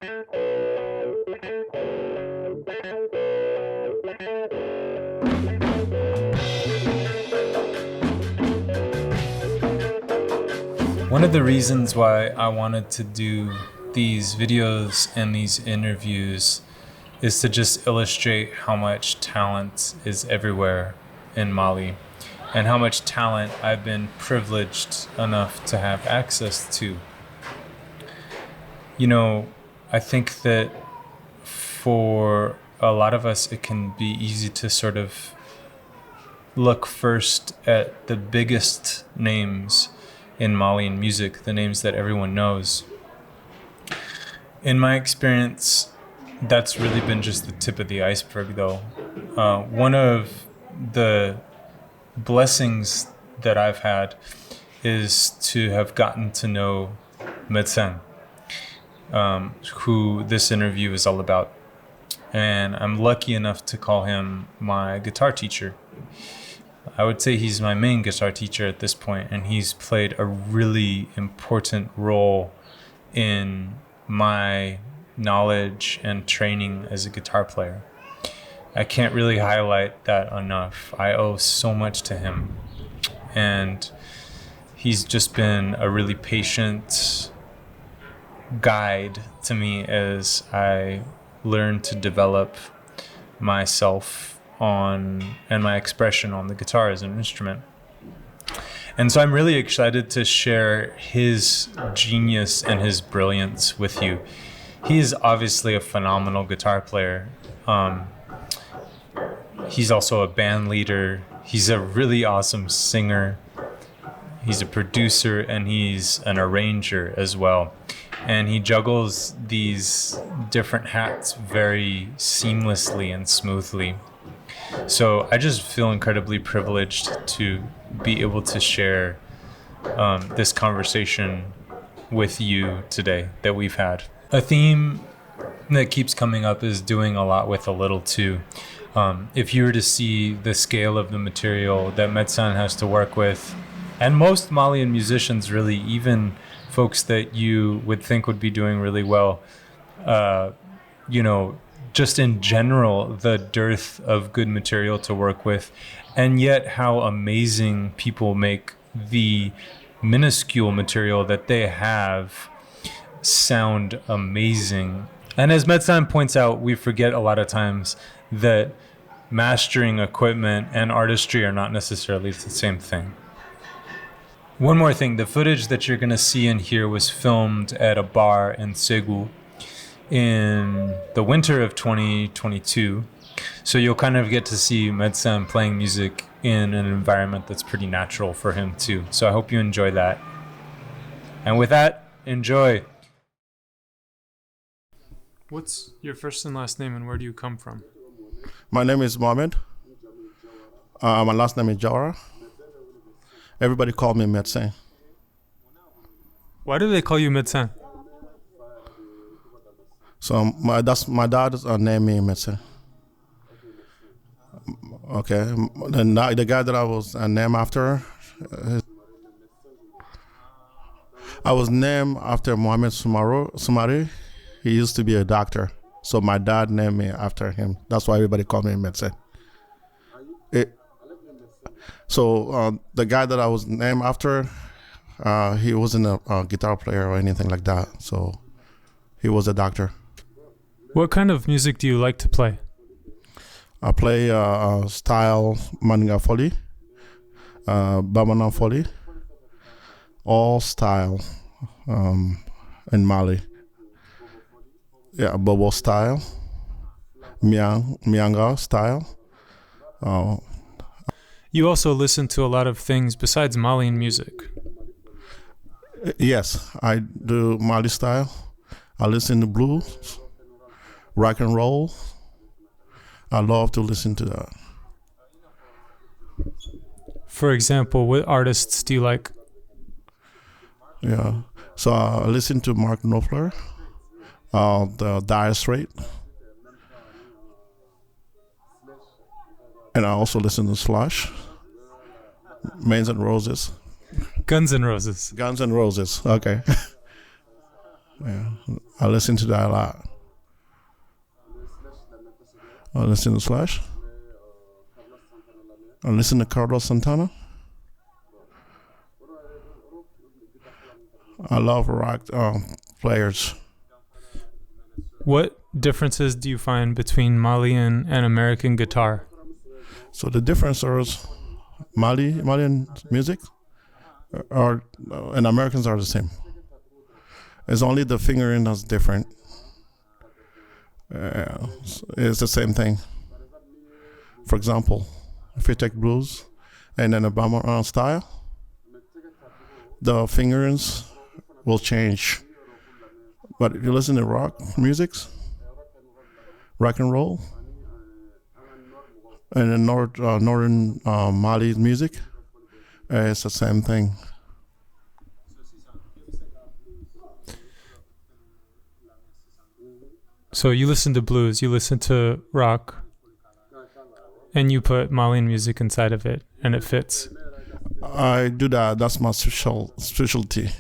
One of the reasons why I wanted to do these videos and these interviews is to just illustrate how much talent is everywhere in Mali and how much talent I've been privileged enough to have access to. You know, I think that for a lot of us, it can be easy to sort of look first at the biggest names in Malian music, the names that everyone knows. In my experience, that's really been just the tip of the iceberg, though. One of the blessings that I've had is to have gotten to know Medecin, who this interview is all about. And I'm lucky enough to call him my guitar teacher. I would say he's my main guitar teacher at this point, and he's played a really important role in my knowledge and training as a guitar player. I can't really highlight that enough. I owe so much to him, and he's just been a really patient guide to me as I learn to develop myself and my expression on the guitar as an instrument. And so I'm really excited to share his genius and his brilliance with you. He is obviously a phenomenal guitar player. He's also a band leader. He's a really awesome singer. He's a producer, and he's an arranger as well. And he juggles these different hats very seamlessly and smoothly. So I just feel incredibly privileged to be able to share this conversation with you today that we've had. A theme that keeps coming up is doing a lot with a little too. If you were to see the scale of the material that Medecin has to work with, and most Malian musicians really, even folks that you would think would be doing really well, just in general, the dearth of good material to work with, and yet how amazing people make the minuscule material that they have sound amazing. And as Medecin points out, we forget a lot of times that mastering equipment and artistry are not necessarily the same thing. One more thing, the footage that you're going to see and hear was filmed at a bar in Ségou in the winter of 2022. So you'll kind of get to see Medecin playing music in an environment that's pretty natural for him too. So I hope you enjoy that. And with that, enjoy. What's your first and last name, and where do you come from? My name is Mohamed. My last name is Jawara. Everybody call me Medecin. Why do they call you Medecin? So my dad named me Medecin. Okay, the guy that I was named after, I was named after Mohamed Soumare. He used to be a doctor, so my dad named me after him. That's why everybody called me Medecin. So the guy that I was named after, he wasn't a guitar player or anything like that. So he was a doctor. What kind of music do you like to play? I play style Mandinka Foli, Bamana Foli, all style in Mali. Yeah, Bobo style, Mianga style. You also listen to a lot of things besides Malian music. Yes, I do Mali style. I listen to blues, rock and roll. I love to listen to that. For example, what artists do you like? Yeah, so I listen to Mark Knopfler, the Dire Straits, and I also listen to Slash, Guns N' Roses. Guns N' Roses. Guns N' Roses, okay. Yeah, I listen to that a lot. I listen to Slash. I listen to Carlos Santana. I love rock players. What differences do you find between Malian and American guitar? So the difference is Malian music are and Americans are the same. It's only the fingering that's different. It's the same thing. For example, if you take blues and then a Bama style, the fingerings will change. But if you listen to rock music, rock and roll, and in northern Mali music, it's the same thing. So you listen to blues, you listen to rock, and you put Malian music inside of it, and it fits. I do that. That's my specialty.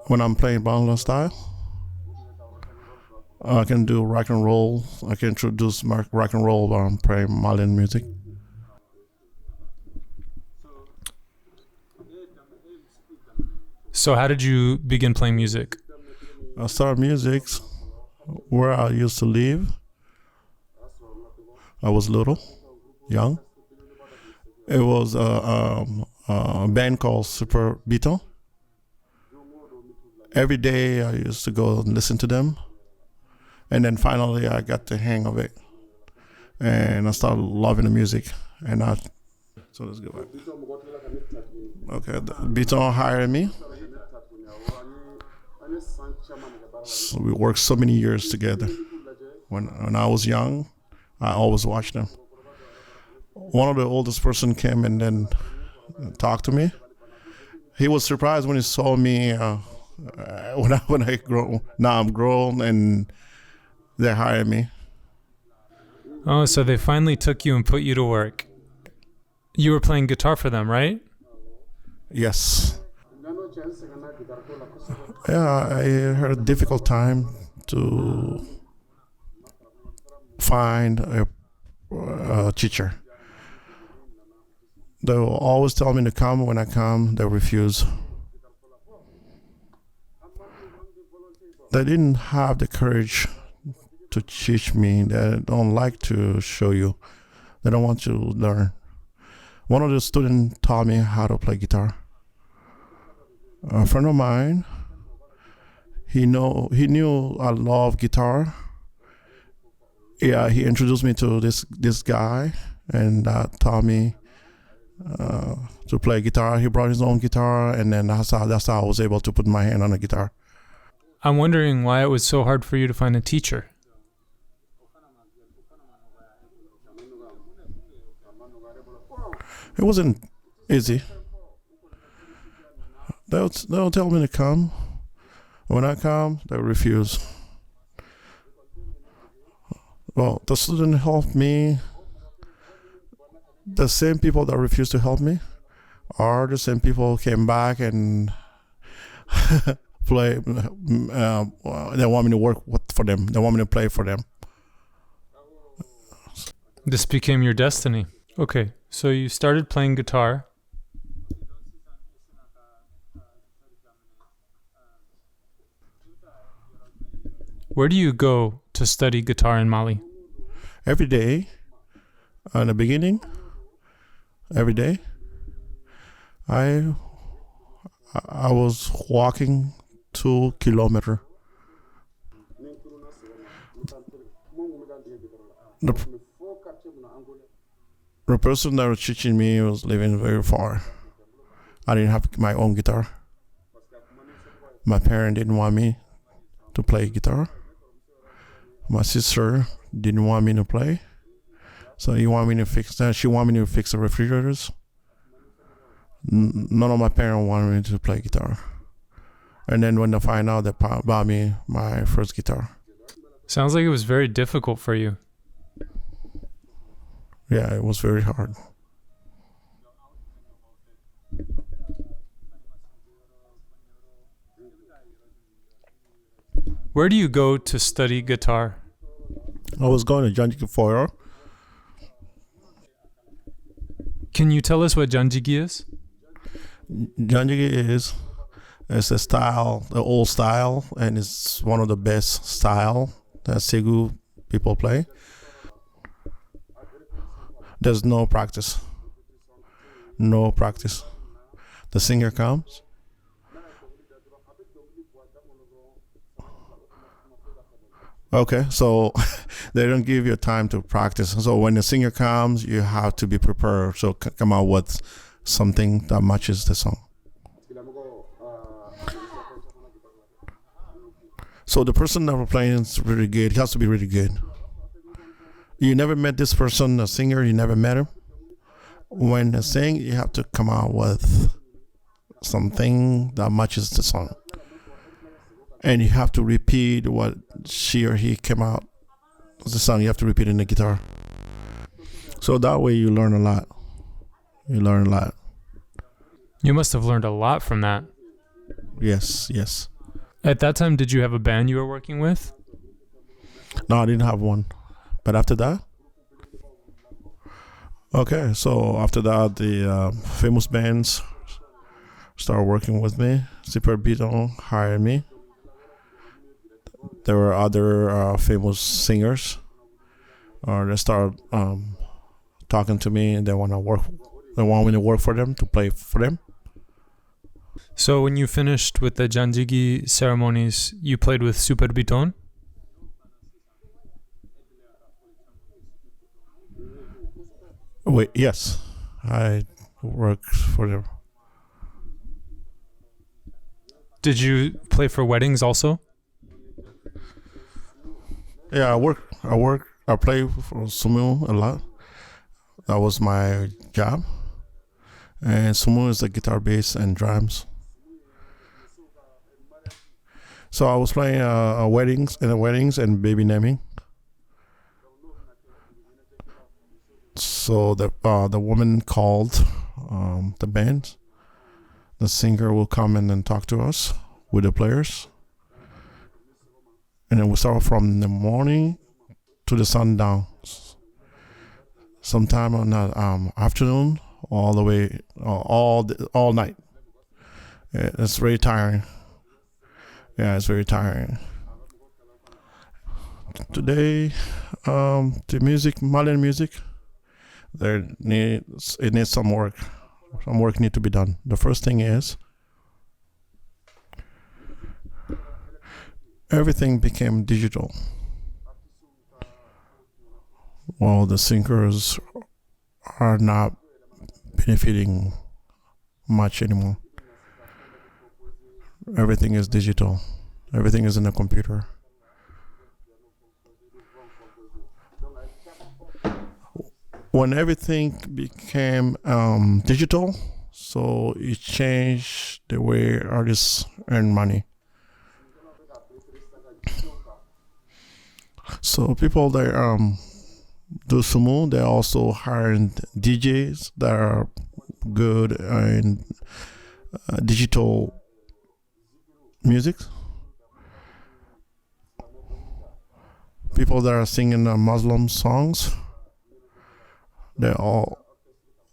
When I'm playing Bangla style, I can do rock and roll. I can introduce rock and roll while I'm playing Malian music. So how did you begin playing music? I started music where I used to live. I was little, young. It was a band called Super Beaton. Every day I used to go and listen to them. And then finally I got the hang of it. And I started loving the music. So let's go back. Okay, Beaton hired me. So we worked so many years together. When I was young, I always watched them. One of the oldest person came and then talked to me. He was surprised when he saw me when I grow. Now I'm grown and they hired me. Oh, so they finally took you and put you to work. You were playing guitar for them, right? Yes. Yeah, I had a difficult time to find a teacher. They will always tell me to come. When I come, they refuse. They didn't have the courage to teach me. They don't like to show you. They don't want you to learn. One of the students taught me how to play guitar. A friend of mine, he knew I love guitar. Yeah, he introduced me to this guy and taught me to play guitar. He brought his own guitar, and then that's how I was able to put my hand on the guitar. I'm wondering why it was so hard for you to find a teacher. It wasn't easy. They'll tell me to come. When I come, they refuse. Well, the student helped me. The same people that refused to help me are the same people who came back and play. They want me to work for them. They want me to play for them. This became your destiny. Okay, so you started playing guitar. Where do you go to study guitar in Mali? Every day, in the beginning, every day, I was walking 2 kilometers. The person that was teaching me was living very far. I didn't have my own guitar. My parents didn't want me to play guitar. My sister didn't want me to play, so she wanted me to fix the refrigerators. None of my parents wanted me to play guitar. And then when they find out, they bought me my first guitar. Sounds like it was very difficult for you. Yeah, it was very hard. Where do you go to study guitar? I was going to Janjiki Foyer. Can you tell us what janjigi is? Janjiki is it's a style, the old style, and it's one of the best style that Segu people play. There's no practice. No practice. The singer comes. Okay, so they don't give you time to practice. So when the singer comes, you have to be prepared. So come out with something that matches the song. So the person that we're playing is really good. He has to be really good. You never met this person, a singer, you never met him. When they sing, you have to come out with something that matches the song. And you have to repeat what she or he came out. The song, you have to repeat in the guitar. So that way you learn a lot. You learn a lot. You must have learned a lot from that. Yes, yes. At that time, did you have a band you were working with? No, I didn't have one. But after that? Okay, so after that, the famous bands started working with me. Super Beaton hired me. There were other famous singers. They started talking to me, and they want me to work for them, to play for them. So when you finished with the janjigi ceremonies, you played with Super Biton? Wait, yes, I worked for them. Did you play for weddings also? Yeah, I play for Sumu a lot. That was my job. And Sumu is the guitar, bass, and drums. So I was playing weddings and baby naming. So the woman called the band. The singer will come in and talk to us with the players. And then we start from the morning to the sundown. Sometime on the afternoon, all the way, all night. Yeah, it's very tiring. Yeah, it's very tiring. Today, the music, Malian music, it needs some work. Some work needs to be done. The first thing is everything became digital. Well, the singers are not benefiting much anymore. Everything is digital. Everything is in a computer. When everything became digital, so it changed the way artists earn money. So people that do sumo, they also hiring DJs that are good in digital music. People that are singing Muslim songs, they all,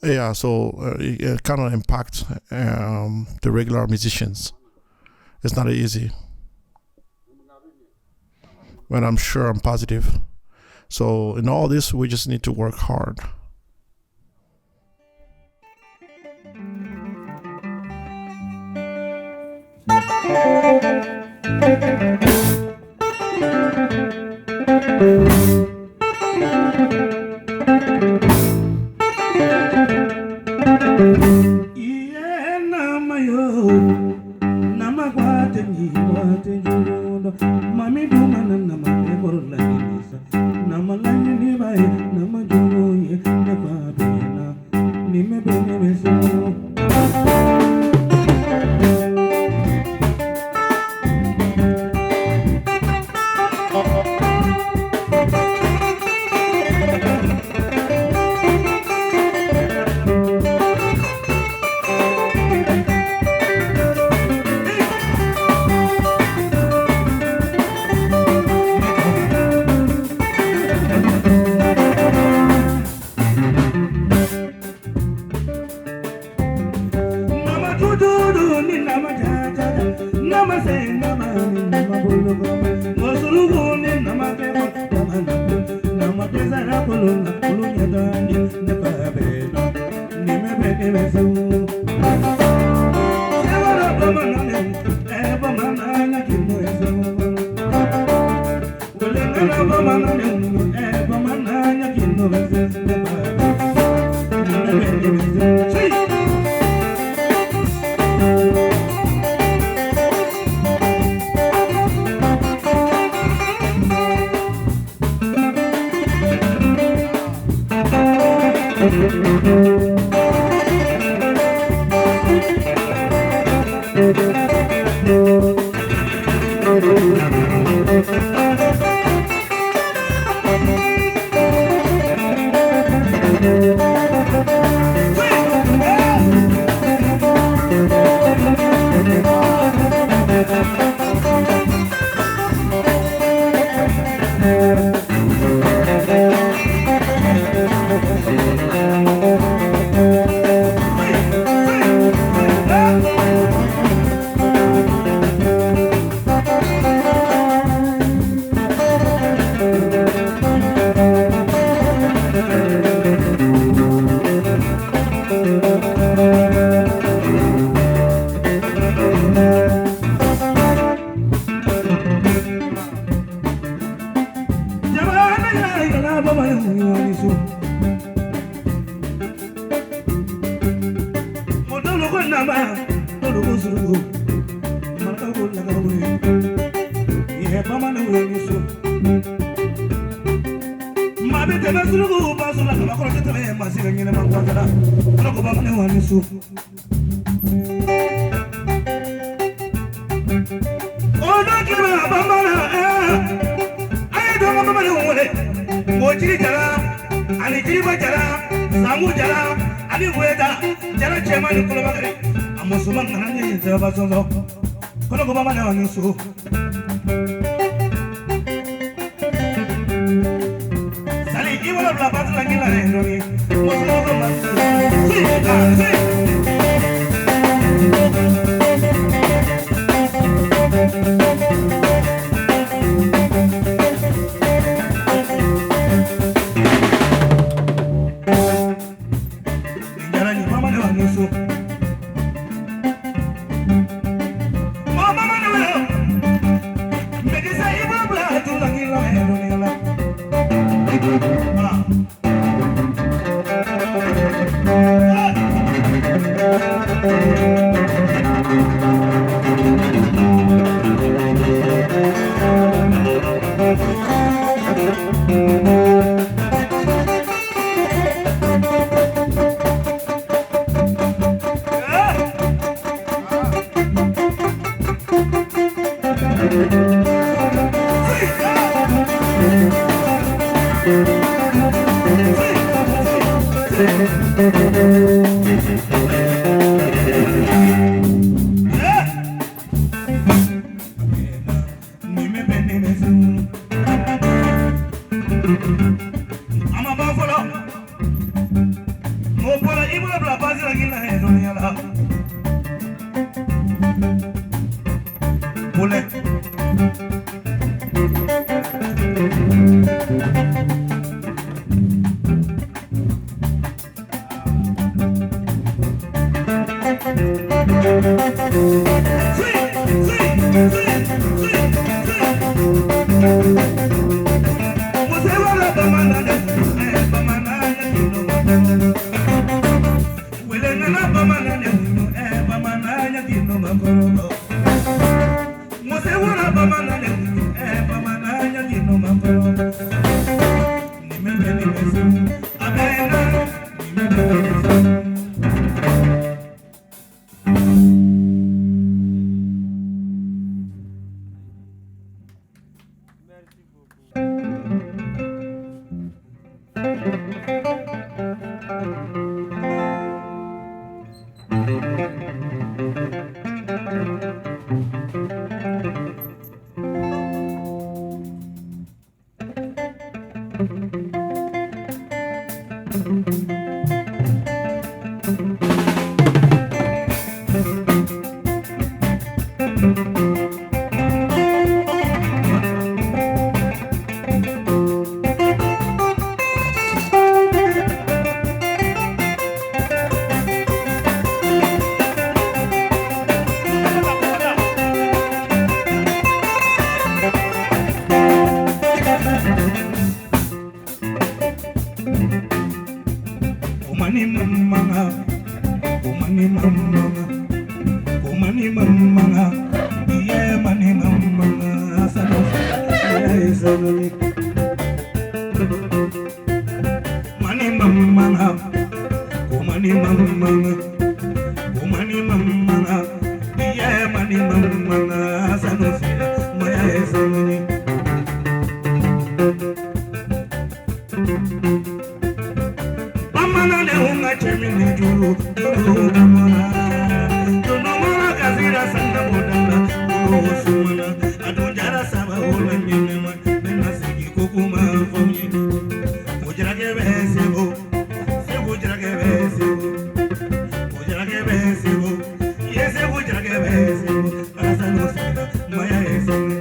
yeah. So it kind of impacts the regular musicians. It's not easy, but I'm sure I'm positive. So in all this, we just need to work hard. money mama, oh money mama, yeah money mama, money mama, oh money mama, oh money mama, yeah money mama, sanofi, my son. Mama na le unga chemini juru, mama. Jono mama kazira sanga bodanda, sumana. Adunjara saba ola nyema, nena sigi kukuma fomi. Ujira kebe sebo, sebo ujira kebe sebo, ujira kebe sebo, yes sebo ujira kebe sebo. Asa no sida, maya esemi.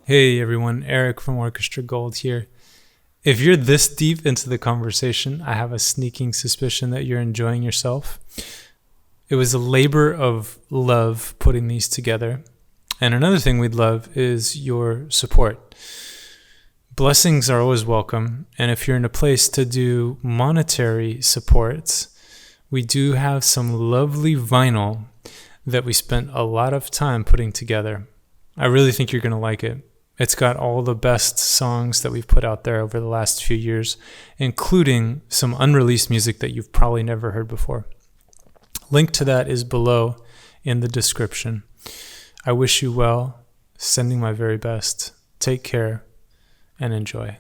Hey everyone, Eric from Orchestra Gold here. If you're this deep into the conversation, I have a sneaking suspicion that you're enjoying yourself. It was a labor of love putting these together. And another thing we'd love is your support. Blessings are always welcome. And if you're in a place to do monetary supports, we do have some lovely vinyl that we spent a lot of time putting together. I really think you're going to like it. It's got all the best songs that we've put out there over the last few years, including some unreleased music that you've probably never heard before. Link to that is below in the description. I wish you well, sending my very best. Take care and enjoy.